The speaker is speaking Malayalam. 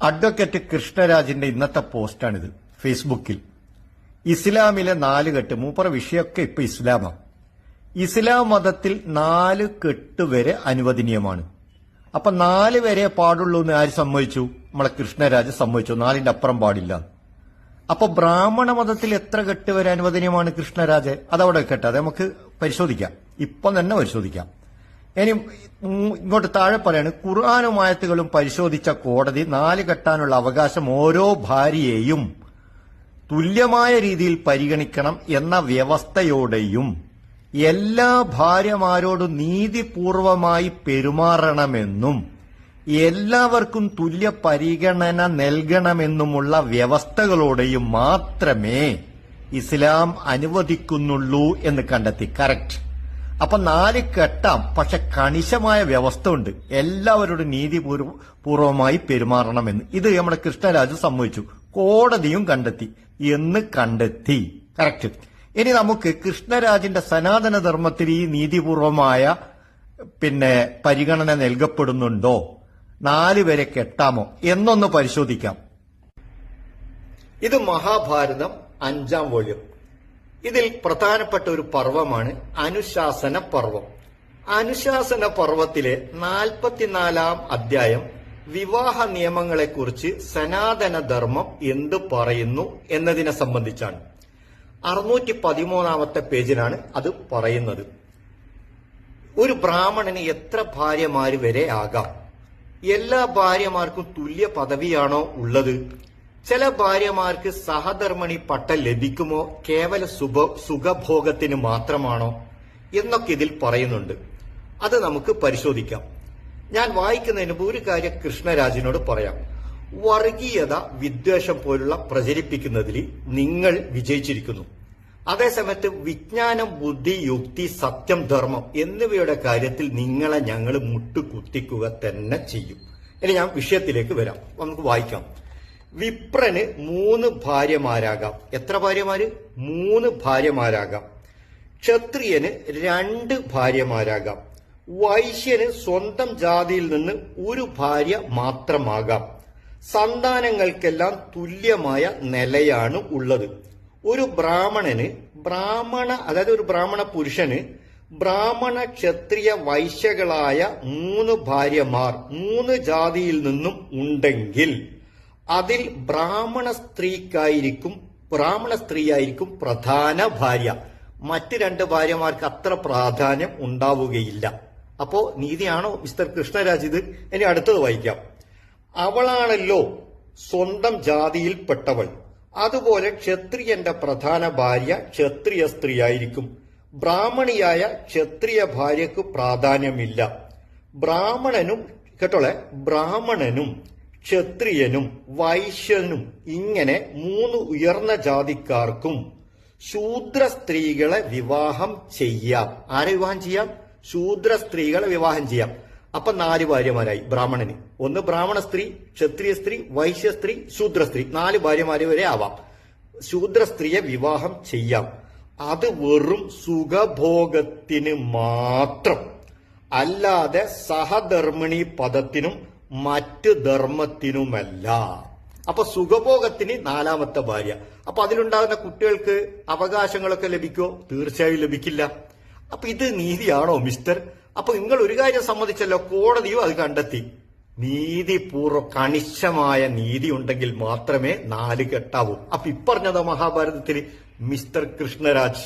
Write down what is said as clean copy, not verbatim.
അഡ്വക്കേറ്റ് കൃഷ്ണരാജിന്റെ ഇന്നത്തെ പോസ്റ്റാണിത് ഫേസ്ബുക്കിൽ. ഇസ്ലാമിലെ 4 കെട്ട്, മൂപ്പറ വിഷയമൊക്കെ ഇപ്പൊ ഇസ്ലാമാണ്. ഇസ്ലാം മതത്തിൽ 4 കെട്ട് വരെ അനുവദനീയമാണ്. അപ്പൊ 4 വരെ പാടുള്ളൂ എന്ന് ആര് സമ്മതിച്ചു? നമ്മളെ കൃഷ്ണരാജ് സമ്മതിച്ചു. 4ന്റെ അപ്പുറം പാടില്ല. അപ്പൊ ബ്രാഹ്മണ മതത്തിൽ എത്ര കെട്ട് വരെ അനുവദനീയമാണ് കൃഷ്ണരാജ്? അതവിടെ വെക്കട്ടെ, അത് നമുക്ക് പരിശോധിക്കാം, ഇപ്പം തന്നെ പരിശോധിക്കാം. ഇനി ഇങ്ങോട്ട് താഴെ പറയാണ്, ഖുർആനും ആയത്തുകളും പരിശോധിച്ച കോടതി 4 കെട്ടാനുള്ള അവകാശം ഓരോ ഭാര്യയെയും തുല്യമായ രീതിയിൽ പരിഗണിക്കണം എന്ന വ്യവസ്ഥയോടെയും എല്ലാ ഭാര്യമാരോടും നീതിപൂർവമായി പെരുമാറണമെന്നും എല്ലാവർക്കും തുല്യ പരിഗണന നൽകണമെന്നുമുള്ള വ്യവസ്ഥകളോടെയും മാത്രമേ ഇസ്ലാം അനുവദിക്കുന്നുള്ളൂ എന്ന് കണ്ടെത്തി. കറക്റ്റ്. അപ്പൊ 4 കെട്ടാം, പക്ഷെ കണിശമായ വ്യവസ്ഥ ഉണ്ട്, എല്ലാവരോടും നീതിപൂർവമായി പെരുമാറണമെന്ന്. ഇത് നമ്മുടെ കൃഷ്ണരാജ് സമ്മതിച്ചു, കോടതിയും കണ്ടെത്തി എന്ന് കണ്ടെത്തി. കറക്റ്റ്. ഇനി നമുക്ക് കൃഷ്ണരാജിന്റെ സനാതന ധർമ്മത്തിൽ ഈ നീതിപൂർവമായ പരിഗണന നൽകപ്പെടുന്നുണ്ടോ, 4 വരെ കെട്ടാമോ എന്നൊന്ന് പരിശോധിക്കാം. ഇത് മഹാഭാരതം 5-ാം വോള്യം. ഇതിൽ പ്രധാനപ്പെട്ട ഒരു പർവമാണ് അനുശാസന പർവം. അനുശാസന പർവത്തിലെ 44-ാം അധ്യായം വിവാഹ നിയമങ്ങളെക്കുറിച്ച് സനാതന ധർമ്മം എന്ത് പറയുന്നു എന്നതിനെ സംബന്ധിച്ചാണ്. 613-ാമത്തെ പേജിലാണ് അത് പറയുന്നത്. ഒരു ബ്രാഹ്മണന് എത്ര ഭാര്യമാര് വരെ ആകാം? എല്ലാ ഭാര്യമാർക്കും തുല്യ പദവിയാണോ ഉള്ളത്? ചില ഭാര്യമാർക്ക് സഹധർമ്മിണി പട്ടം ലഭിക്കുമോ കേവല സുഖഭോഗത്തിന് മാത്രമാണോ എന്നൊക്കെ ഇതിൽ പറയുന്നുണ്ട്. അത് നമുക്ക് പരിശോധിക്കാം. ഞാൻ വായിക്കുന്നതിന് മുമ്പ് ഒരു കാര്യം കൃഷ്ണരാജിനോട് പറയാം. വർഗീയത, വിദ്വേഷം പോലുള്ള പ്രചരിപ്പിക്കുന്നതിൽ നിങ്ങൾ വിജയിച്ചിരിക്കുന്നു. അതേസമയത്ത് വിജ്ഞാനം, ബുദ്ധി, യുക്തി, സത്യം, ധർമ്മം എന്നിവയുടെ കാര്യത്തിൽ നിങ്ങളെ ഞങ്ങൾ മുട്ടുകുത്തിക്കുക തന്നെ ചെയ്യും. ഇനി ഞാൻ വിഷയത്തിലേക്ക് വരാം, നമുക്ക് വായിക്കാം. വിപ്രന് 3 ഭാര്യമാരാകാം. എത്ര ഭാര്യമാര്? 3 ഭാര്യമാരാകാം. ക്ഷത്രിയന് 2 ഭാര്യമാരാകാം. വൈശ്യന് സ്വന്തം ജാതിയിൽ നിന്ന് 1 ഭാര്യ മാത്രമാകാം. സന്താനങ്ങൾക്കെല്ലാം തുല്യമായ നിലയാണ് ഉള്ളത്. ഒരു ബ്രാഹ്മണന് ഒരു ബ്രാഹ്മണ പുരുഷന് ബ്രാഹ്മണ, ക്ഷത്രിയ, വൈശ്യകളായ 3 ഭാര്യമാർ 3 ജാതിയിൽ നിന്നും ഉണ്ടെങ്കിൽ അതിൽ ബ്രാഹ്മണ സ്ത്രീയായിരിക്കും പ്രധാന ഭാര്യ. മറ്റ് 2 ഭാര്യമാർക്ക് അത്ര പ്രാധാന്യം ഉണ്ടാവുകയില്ല. അപ്പോ നീതിയാണോ മിസ്റ്റർ കൃഷ്ണരാജ് ഇത്? ഇനി അടുത്തത് വായിക്കാം. അവളാണല്ലോ സ്വന്തം ജാതിയിൽപ്പെട്ടവൾ. അതുപോലെ ക്ഷത്രിയന്റെ പ്രധാന ഭാര്യ ക്ഷത്രിയ സ്ത്രീയായിരിക്കും. ബ്രാഹ്മണിയായ ക്ഷത്രിയ ഭാര്യക്ക് പ്രാധാന്യമില്ല. ബ്രാഹ്മണനും ക്ഷത്രിയനും വൈശ്യനും ഇങ്ങനെ 3 ഉയർന്ന ജാതിക്കാർക്കും ശൂദ്ര സ്ത്രീകളെ വിവാഹം ചെയ്യാം. ആരെ വിവാഹം ചെയ്യാം? ശൂദ്ര സ്ത്രീകളെ വിവാഹം ചെയ്യാം. അപ്പൊ 4 ഭാര്യമാരായി ബ്രാഹ്മണന്. 1 ബ്രാഹ്മണ സ്ത്രീ, ക്ഷത്രിയ സ്ത്രീ, വൈശ്യ സ്ത്രീ, ശൂദ്ര സ്ത്രീ, 4 ഭാര്യമാര് വരെ ആവാം. ശൂദ്ര സ്ത്രീയെ വിവാഹം ചെയ്യാം. അത് വെറും സുഖഭോഗത്തിന് മാത്രം, അല്ലാതെ സഹധർമ്മിണി പദത്തിനും മറ്റ് ധർമ്മത്തിനുമല്ല. അപ്പൊ സുഖഭോഗത്തിന് 4ാമത്തെ ഭാര്യ. അപ്പൊ അതിലുണ്ടാകുന്ന കുട്ടികൾക്ക് അവകാശങ്ങളൊക്കെ ലഭിക്കോ? തീർച്ചയായും ലഭിക്കില്ല. അപ്പൊ ഇത് നീതിയാണോ മിസ്റ്റർ? അപ്പൊ നിങ്ങൾ ഒരു കാര്യം സമ്മതിച്ചല്ലോ, കോടതിയും അത് കണ്ടെത്തി. നീതിപൂർവ്വം കണിശമായ നീതി ഉണ്ടെങ്കിൽ മാത്രമേ 4 കെട്ടാവൂ. അപ്പൊ ഇപ്പറഞ്ഞതോ മഹാഭാരതത്തിൽ മിസ്റ്റർ കൃഷ്ണരാജ്?